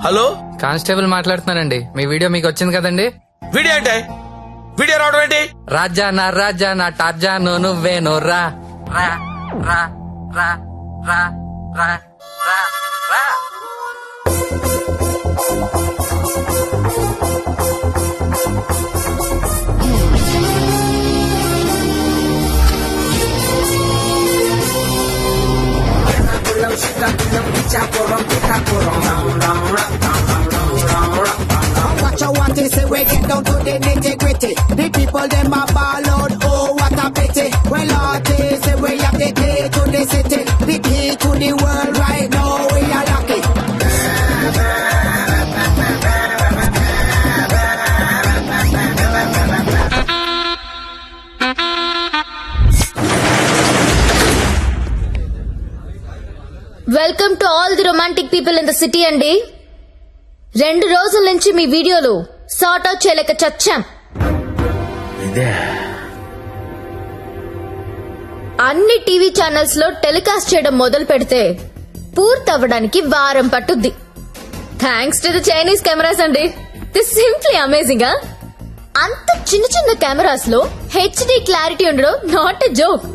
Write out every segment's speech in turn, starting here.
Hello, constable మాట్లాడుతున్నానండి. మీ video మీకు వచ్చింది కదండి. వీడియో ఏంటి? వీడియో రావడం ఏంటి? రాజా నా టార్జాను నువ్వేను రా రా రా రా రా రా రా రా. What you want is say we get down to the nitty-gritty. The people them a ball out, oh what a pity. Well artists say we have the key to the city, the key to the world right now we are lucky. Welcome to all the romantic people in the city అండి. 2 రోజుల నుంచి మీ వీడియోలు sort out చేయలేక చచ్చాం. అన్ని TV channels లో telecast చేయడం మొదలు పెడితే పూర్తవ్వడానికి వారం పట్టుద్ది. Thanks to the Chinese cameras అండి. This simply amazing. అంత చిన్న చిన్న కెమెరాస్ లో హెచ్డి క్లారిటీ ఉండడం నాట్ ఎ జోక్.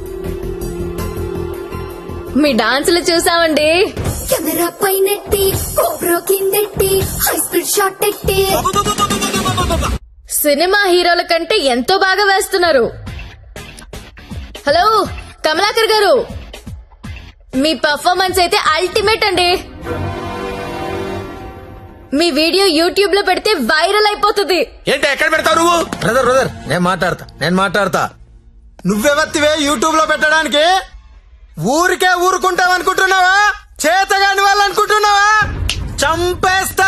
మీ డాన్సులు చూసామండి. కెమెరా పైనెట్టి కోబ్రో కిందెట్టి హై స్పీడ్ షాట్ ఎట్టి సినిమా హీరోల కంటే ఎంతో బాగా వేస్తున్నారు. హలో కమలాకర్ గారు, మీ పర్ఫార్మెన్స్ అయితే అల్టిమేట్ అండి. మీ వీడియో యూట్యూబ్ లో పెడితే వైరల్ అయిపోతుంది. ఏంటి ఎక్కడ పెడతావు నువ్వు? బ్రదర్ నేను మాట్లాడతా. నువ్వెవత్తివే యూట్యూబ్ లో పెట్టడానికి? ఊరికే ఊరుకుంటావనుకుంటున్నావా? చేతగాని వాళ్ళు అనుకుంటున్నావా? చంపేస్తా.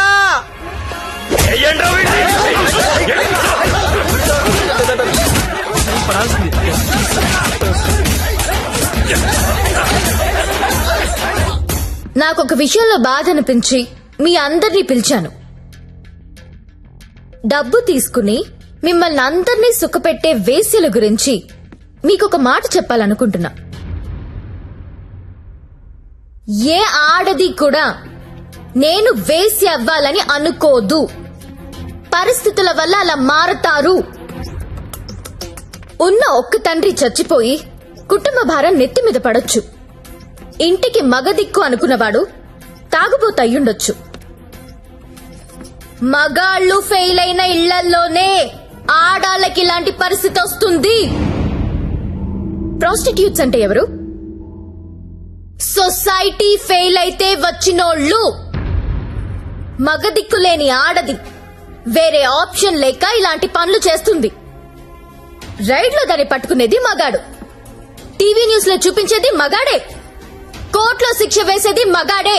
నాకొక విషయంలో బాధ అనిపించి మీ అందరినీ పిలిచాను. డబ్బు తీసుకుని మిమ్మల్ని అందరినీ సుఖపెట్టే వేశ్యల గురించి మీకొక మాట చెప్పాలనుకుంటున్నా. ఏ ఆడది కూడా నేను వేసి అవ్వాలని అనుకోదు. పరిస్థితుల వల్ల అలా మారతారు. ఉన్న ఒక్క తండ్రి చచ్చిపోయి కుటుంబ భారం నెత్తి మీద పడొచ్చు. ఇంటికి మగదిక్కు అనుకున్నవాడు తాగుబోతయ్యుండొచ్చు. మగాళ్ళు ఫెయిల్ అయిన ఇళ్లల్లోనే ఆడాళ్ళకి ఇలాంటి పరిస్థితి వస్తుంది. ప్రాస్టిట్యూట్స్ అంటే ఎవరు? సొసైటీ ఫెయిల్ అయితే వచ్చినోళ్ళు. మగదిక్కు లేని ఆడది వేరే ఆప్షన్ లేక ఇలాంటి పనులు చేస్తుంది. రైడ్ లో దాన్ని పట్టుకునేది మగాడు, టీవీ న్యూస్ లో చూపించేది మగాడే, కోర్టులో శిక్ష వేసేది మగాడే.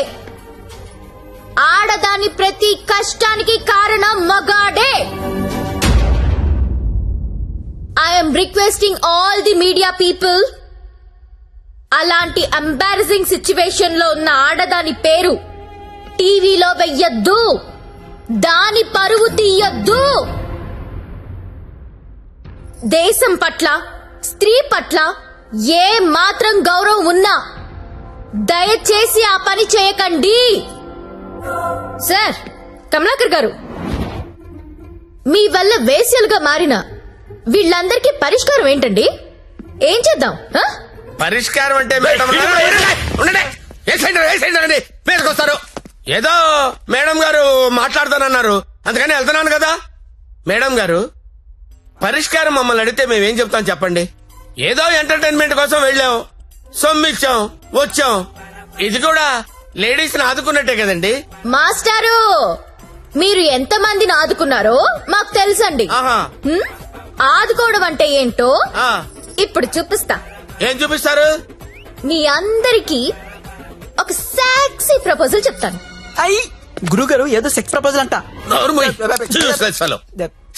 ఆడదాని ప్రతి కష్టానికి కారణం మగాడే. I'm requesting all the media people, అలాంటి ఎంబారసింగ్ సిచ్యువేషన్ లో ఉన్న ఆడదాని పేరు టీవీలో వెయ్యొద్దు. దాని పరువు తీయొద్దు. దేశం పట్ల, స్త్రీ పట్ల ఏ మాత్రం గౌరవం ఉన్నా దయచేసి ఆ పని చేయకండి. సార్ కమలాకర్ గారు, మీ వల్ల వేశ్యలుగా మారిన వీళ్ళందరికీ పరిష్కారం ఏంటండి? ఏం చేద్దాం? పరిష్కారం అంటే మేడం మీదకొస్తారు. ఏదో మేడం గారు మాట్లాడతానన్నారు, అందుకని వెళ్తున్నాను కదా. మేడం గారు, పరిష్కారం మమ్మల్ని అడిగితే మేమేం చెప్తాం చెప్పండి? ఏదో ఎంటర్టైన్మెంట్ కోసం వెళ్ళాం, సొమ్మిచ్చాం, వచ్చాం. ఇది కూడా లేడీస్ ని ఆదుకున్నట్టే కదండి. మాస్టారు, మీరు ఎంత మందిని ఆదుకున్నారో మాకు తెలుసండి. ఆదుకోవడం అంటే ఏంటో ఇప్పుడు చూపిస్తా. ఏం చూపిస్తారు? మీ అందరికీ ఒక సెక్సీ ప్రపోజల్ చెప్తాను. అయ్యి గురుగారు ఏదో సెక్స్ ప్రపోజల్ అంట.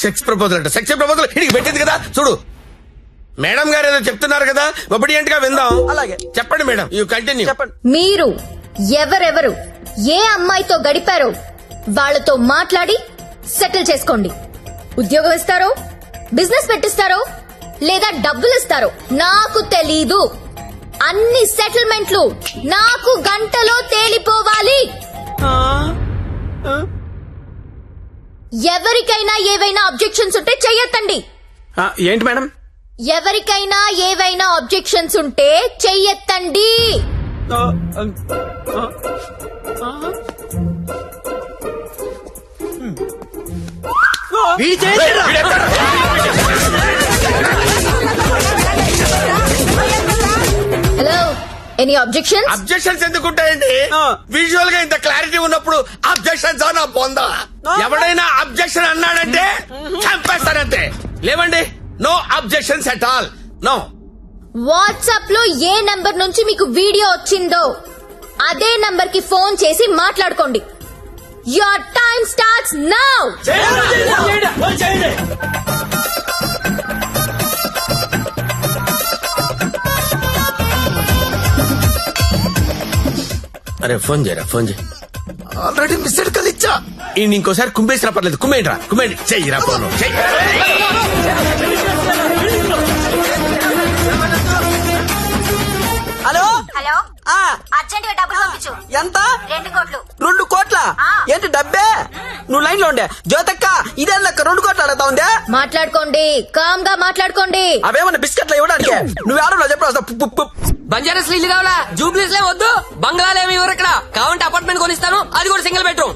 సెక్స్ ప్రపోజల్ అంట. సెక్స్ ప్రపోజల్ ఇడికి పెట్టింది కదా చూడు. మేడం గారు ఏదో చెప్తున్నారు కదా, ఒబిడియంట్ గా విందాం. అలాగే చెప్పండి మేడం, యూ కంటిన్యూ. చెప్పండి. మీరు ఎవరెవరు ఏ అమ్మాయితో గడిపారో వాళ్లతో మాట్లాడి సెటిల్ చేసుకోండి. ఉద్యోగం ఇస్తారో, బిజినెస్ పెట్టిస్తారో, లేదా డబ్బులు ఇస్తారో నాకు తెలీదు. అన్ని సెటిల్మెంట్లు నాకు గంటలో తేలిపోవాలి. ఎవరికైనా ఏవైనా అబ్జెక్షన్స్ ఉంటే చెయ్యొద్దండి. ఏంటి మేడం? ఎవరికైనా ఏవైనా అబ్జెక్షన్స్ ఉంటే చెయ్యొద్దండి. Hello, any objections? అబ్జెక్షన్స్ ఎందుకుంటాయండి? విజువల్ గా ఇంత క్లారిటీ ఉన్నప్పుడు అబ్జెక్షన్స్ నా పొందా. ఎవడైనా అబ్జెక్షన్ అన్నాడంటే చంపేస్తానంతే. లేవండి, no objections at all, no. WhatsApp లో ఏ నంబర్ నుంచి మీకు వీడియో వచ్చిందో అదే నంబర్ కి ఫోన్ చేసి మాట్లాడుకోండి. Your time starts now. అరే ఫోన్ చేయరా, ఫోన్ చేయి. ఆల్రెడీ మిస్డ్ కాల్ ఇచ్చా. ఇంకోసారి కుమ్మేసినా పర్లేదు, కుమ్మేంట్రా, కుమ్మేండి. చెయ్యిరా ఫోన్, చెయ్యి. హలో హలో, ఆ, అర్జెంట్ గా డబ్బులు పంపించు. ఎంత? 2 కోట్లు. 2 కోట్ల? ఆ. ఏంటి డబ్బే? నువ్వు లైన్ లో ఉండే జ్యోతక్క, ఇదే లెక్క 2 కోట్లు అడుగుతా ఉందే. మాట్లాడుకోండి, కామ్ గా మాట్లాడుకోండి. అవేమన్నా బిస్కెట్లు ఇవ్వడానికి? నువ్వు ఆడలో చెప్పు. బంజారాస్ ఇల్లు కావాలా? జూబ్లీస్ లే వద్దు, బంగ్లాలు ఏమి ఇవ్వరు ఇక్కడ. కావాలంటే అపార్ట్మెంట్ కొనిస్తాను, అది కూడా సింగిల్ బెడ్రూమ్.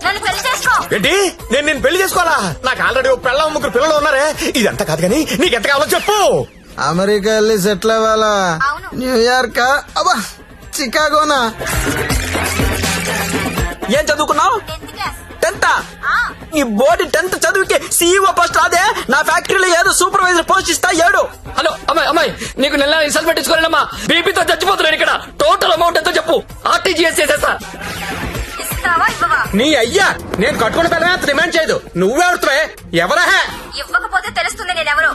నన్ను పెళ్లి చేసుకో. ఏంటి? నేను పెళ్లి చేసుకోవాలా? నాకు ఆల్రెడీ 1 పిల్ల 3 పిల్లలు ఉన్నారే. ఇదంతా కాదు కానీ నీకెంత కావాలో చెప్పు. అమెరికా వెళ్ళి సెటిల్ అవ్వాలా? అవును. న్యూయార్క్, అబ్బా చికాగోనా? ఏం చదువుకున్నావు? 10th class. 10th? ఆ. ఈ బోర్డు 10th చదువుకి CEO పోస్ట్ రాదే? నా ఫ్యాక్టరీలో ఏదో సూపర్వైజర్ పోస్ట్ ఇస్తా 7. హలో అమ్మాయి, నీకు నెల రిసల్ట్ పెట్టించుకోలేనమ్మా. బీపీతో చచ్చిపోతున్నాను ఇక్కడ. టోటల్ అమౌంట్ ఎంతో చెప్పు, ఆర్టీజీఎస్ చేసేస్తా. ఇస్తావా ఇవ్వవా? నీ అయ్యా, నేను కట్టుకున్న పిల్లమే అంత డిమాండ్ చేయదు. నువ్వే అడుగుతావే, ఎవరా? ఇవ్వకపోతే తెలుస్తుంది నేనెవరు.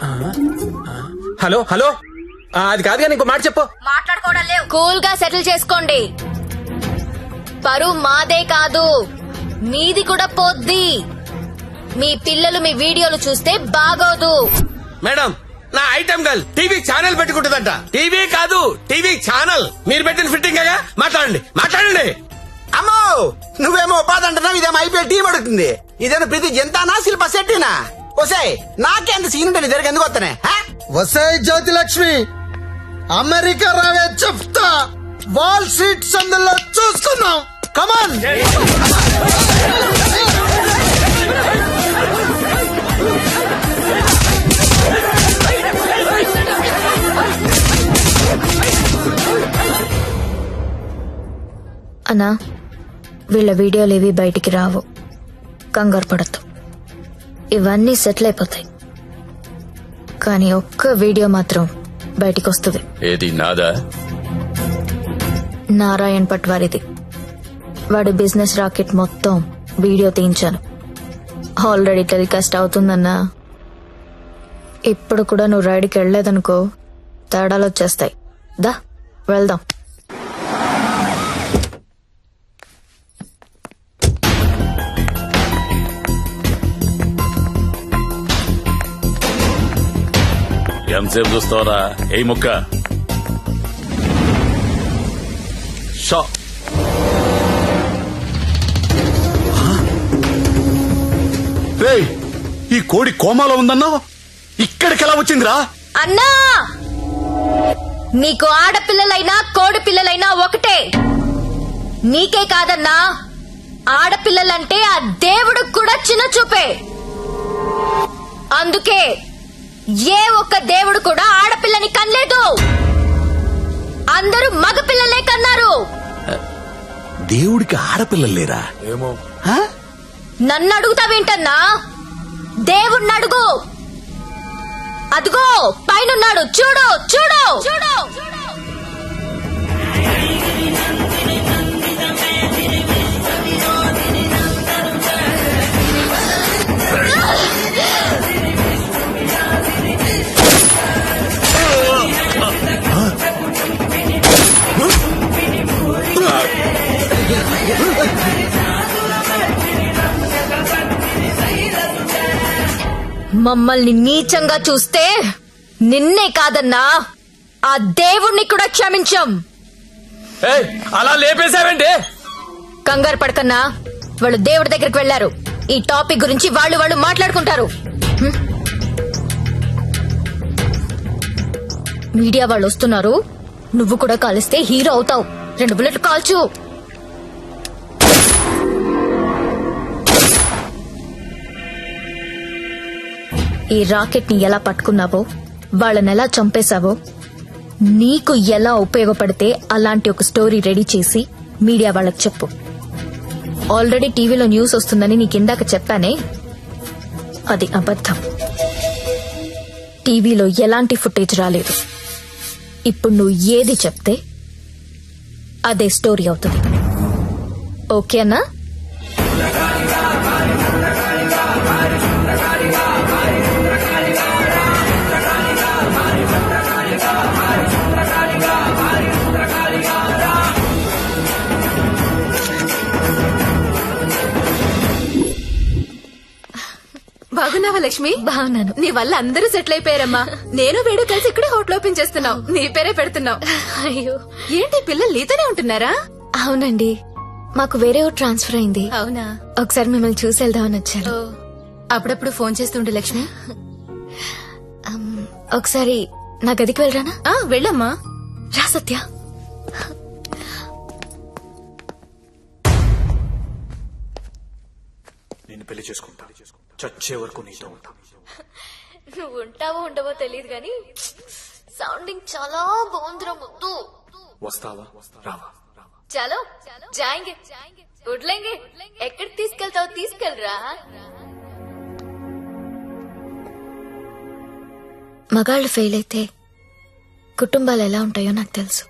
హలో అది కాదు కానీ ఇంకో మాట చెప్పు. మాట్లాడుకోవడం లేవు. కూల్ గా సెటిల్ చేసుకోండి. పరువు మాదే కాదు, మీది కూడా పోద్ది. మీ పిల్లలు మీ వీడియోలు చూస్తే బాగోదు. మేడం, నా ఐటమ్ గర్ల్ టీవీ ఛానల్ పెట్టుకుంటుందంట. టీవీ కాదు, టీవీ ఛానల్. మీరు పెట్టిన ఫిట్టింగ్ గా మాట్లాడండి. అమ్మో, నువ్వేమో ఉపాధి అంటున్నావు, ఇదేమో ఐపీఎల్ టీం అడుగుతుంది. ఇదేమో ప్రతి జంతానా శిల్ప శెట్టినా? వసాయ్, నాకేంత సీన్ ఉంటే నీ దగ్గర ఎందుకు వస్తానే? వసాయ్ జ్యోతి లక్ష్మి, అమెరికా రావే చెప్తా. వాల్ స్ట్రీట్ సందులో చూసుకుందాం. కమాన్. అన్నా, వీళ్ళ వీడియోలు ఏవి బయటికి రావు, కంగారు పడద్దు. ఇవన్నీ సెటిల్ అయిపోతాయి. కానీ ఒక్క వీడియో మాత్రం బయటికి వస్తుంది. ఏది నాదా? నారాయణ్ పట్వారిది. వాడి బిజినెస్ రాకెట్ మొత్తం వీడియో తీయించాను. ఆల్రెడీ టెలికాస్ట్ అవుతుందన్నా. ఇప్పుడు కూడా నువ్వు రైడ్కి వెళ్ళలేదనుకో, తేడాలు వచ్చేస్తాయి. దా వెళ్దాం. ఎంతసేపు చూస్తావరా? ఏ ముక్క షా. రేయ్, ఈ కోడి కోమాలో ఉందన్నావు, ఇక్కడికి ఎలా వచ్చిందిరా? అన్నా, నీకు ఆడపిల్లలైనా కోడి పిల్లలైనా ఒకటే. నీకే కాదన్నా, ఆడపిల్లలంటే ఆ దేవుడికి కూడా చిన్న చూపే. అందుకే ఏ ఒక్క దేవుడు కూడా ఆడపిల్లని కనలేదు. అందరూ మగపిల్లలే కన్నారు. దేవుడికి ఆడపిల్లలు లేరా? ఏమో. నన్ను అడుగుతావేంటన్నా? దేవుణ్ణి అడుగు. అదిగో పైనున్నాడు, చూడు చూడు చూడు. మమ్మల్ని నీచంగా చూస్తే నిన్నే కాదన్నా, ఆ దేవుణ్ణి కూడా క్షమించం. అలా లేపేశావేంటి? కంగారు పడకన్నా, వాళ్ళు దేవుడి దగ్గరికి వెళ్లారు. ఈ టాపిక్ గురించి వాళ్ళు మాట్లాడుకుంటారు. మీడియా వాళ్ళు వస్తున్నారు, నువ్వు కూడా కాలిస్తే హీరో అవుతావు. 2 బుల్లెట్లు కాల్చు. ఈ రాకెట్ ని ఎలా పట్టుకున్నావో, వాళ్ళని ఎలా చంపేశావో, నీకు ఎలా ఉపయోగపడితే అలాంటి ఒక స్టోరీ రెడీ చేసి మీడియా వాళ్ళకి చెప్పు. ఆల్రెడీ టీవీలో న్యూస్ వస్తుందని నీకిందాక చెప్పానే, అది అబద్ధం. టీవీలో ఎలాంటి ఫుటేజ్ రాలేదు. ఇప్పుడు నువ్వు ఏది చెప్తే అదే స్టోరీ అవుతుంది. ఓకేనా? బాగున్నావా లక్ష్మి? బాగున్నాను. నీ వల్ల అందరూ సెటిల్ అయిపోయారమ్మా. నేను వేడు కలిసి ఇక్కడే హోటల్ ఓపెన్ చేస్తున్నావు. నీ పేరే పెడుతున్నావు. అయ్యో, ఏంటి పిల్లలు నీతోనే ఉంటున్నారా? అవునండి, మాకు వేరే ఊరు ట్రాన్స్ఫర్ అయింది. అవునా? ఒకసారి మిమ్మల్ని చూసి వెళ్దామని వచ్చాను. ఓ, అప్పుడప్పుడు ఫోన్ చేస్తుండే లక్ష్మి. ఒకసారి నా గదికి వెళ్ళరానా? వెళ్ళమ్మా. రా సత్య. నేను పెళ్లి చేసుకుంటా, చచ్చే వరకు నీతో ఉంటా. నువ్వు ఉంటావో ఉండవో తెలియదు గాని సౌండింగ్ చాలా బాగుందిరా ముద్దు. వస్తావా రావా? చలో జాయింగే వడ్లేంగే. ఎక్కడికి తీసుకెళ్తావు? తీసుకెళ్ళరా. మగాళ్ళు ఫెయిల్ అయితే కుటుంబాలు ఎలా ఉంటాయో నాకు తెలుసు.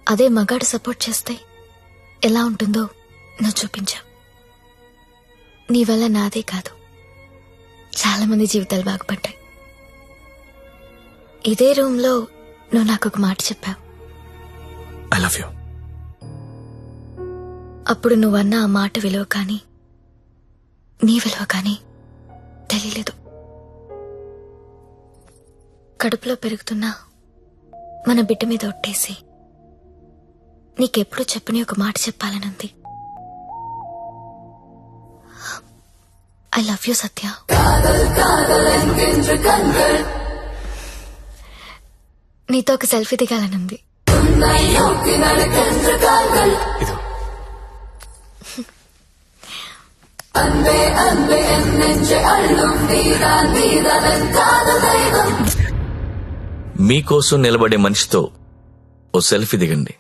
అదే మగాడు సపోర్ట్ చేస్తే ఎలా ఉంటుందో నువ్వు చూపించావు. నీ వల్ల నాదే కాదు, చాలా మంది జీవితాలు బాగుపడ్డాయి. ఇదే రూమ్ లో నువ్వు నాకు ఒక మాట చెప్పావు. I love you. అప్పుడు నువ్వన్న ఆ మాట విలువ కానీ నీ విలువ కానీ తెలియలేదు. కడుపులో పెరుగుతున్నా మన బిడ్డ మీద ఒట్టేసి నీకెప్పుడు చెప్పని ఒక మాట చెప్పాలనుంది. ఐ లవ్ యూ సత్య. నీతో ఒక సెల్ఫీ దిగాలనుంది. ఇదో మీకోసం నిలబడే మనిషితో ఓ సెల్ఫీ దిగండి.